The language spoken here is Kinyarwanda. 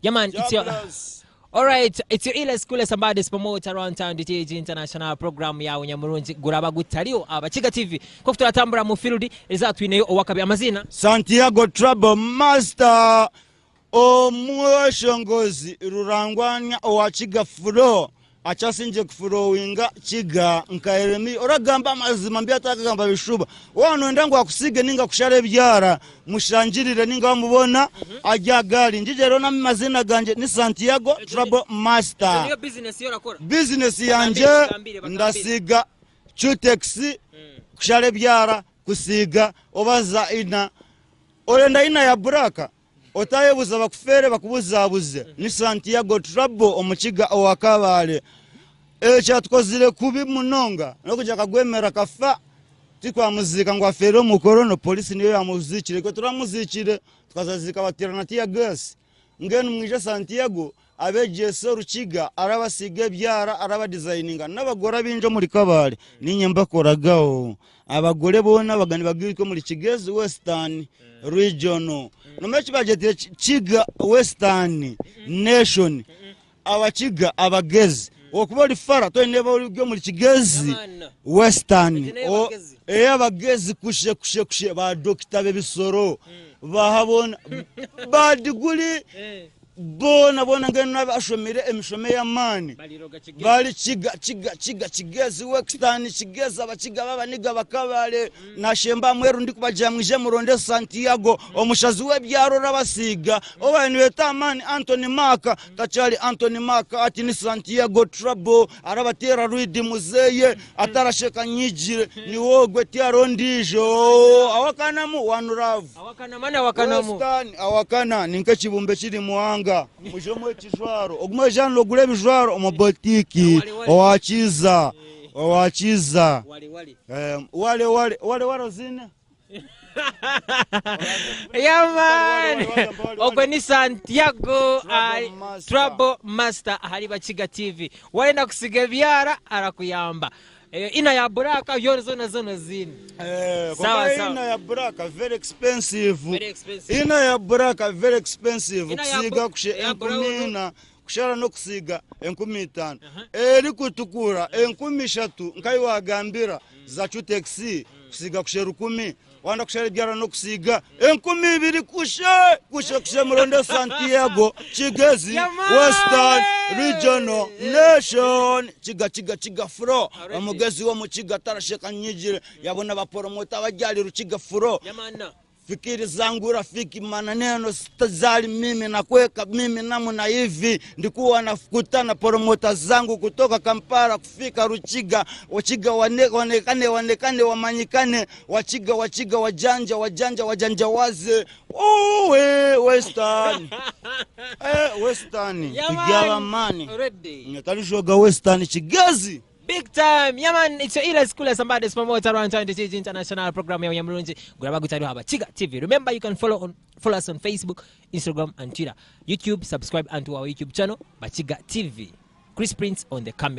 Yeah, man, it's your... Alright, it's your illest coolest and baddest promoter around town, the TG International program ya Unyamurunzi Guraba Gutaliyo Abachiga TV. Kwa tutatambura mu field ezatu ineyo owakabi amazina Santiago Trouble Master omweshongozi rurangwanya owachiga furo achasinje kufurowinga chiga nkaeremi oragamba mazima mbyataka gamba bishuba wano ndangu akusige ninga kushare byara mushanjirire ninga mubona ajya gali njijero na mazina ganje ni Santiago Trouble Master. Niyo business yo rakora Business yanje ndasiga chutex kushare byara kusiga obaza ina orenda ina ya buraka otayebuza bakufere bakubuzabuze ni Santiago Trouble omuchiga owakabale cyatkozire kubi munonga no kujya kagwemera kafa tikwa muzika ngo afero mukorono police niyo yamuzikire ko turamuzikire tukazazika baterana tia gas ngene mwije Santiago abejeso rukiga arabasiga byara araba designinga n'abagora binjo muri kabale ninyemba koragaho abagore bona bagani bagiriko muri Kigezi Western regional no mechi bajetire Kiga Western nation abakiga abagezi okubali fara to neba uri muri Kigezi Western o abagezi kushe ba doctor bebisoro bahabona badiguli bona ngena bashomere emishome y'amani bali Kiga Kigezi Western Kigezi abakiga babaniga bakabale nashemba mweru ndi kubajamwije muronde Santiago omushazi we byaro rabasiga obani betamani Anthony Maka tachali Anthony Maka ati ni Santiago Trouble arabatera ruidi muzeye atarasheka nyijire ni wogwe tiarondijo awakanamu one love awakana ninke kibumbe kiri muhanga mujomwe kijwaro ogumwe Jean logure bijwaro omobotiki owachiza wale zine yeah man ogwe ni Santiago Trouble Master ahari Bachiga TV wenda kusiga byara arakuyamba ina ya buraka yozo zona zini sawa ina ya buraka very expensive ina ya buraka very expensive kusiga kushe enkumina kushara no kusiga 15 eri kutukura 13 nkai wagambira za taxi kusiga kushe 10 wanda kushare byara no kusiga 12 kushe muronde Santiago Kigezi Western regional nation Kiga furo omugezi wo mu Kiga tarasheka nyijire yabona baporomota bajyali rukiga furo fikiri zangu rafiki maneno stazali mimi na kuweka mimi namna hivi ndikuwa nakutana poromota zangu kutoka Kampala kufika Rukiga wachiga wanekane wamanyikane wachiga wajanja waze Western Western Kigawa mani ngatarishoga Western Kigezi big time. Yeah man, it's your illest coolest somebody promoter around town, the TG International program ya Unyamurunzi Guraba Gutaliyo Abachiga TV. Remember you can follow us on Facebook, Instagram and Twitter. YouTube, subscribe and to our YouTube channel Bachiga TV. Chris Prince on the camera.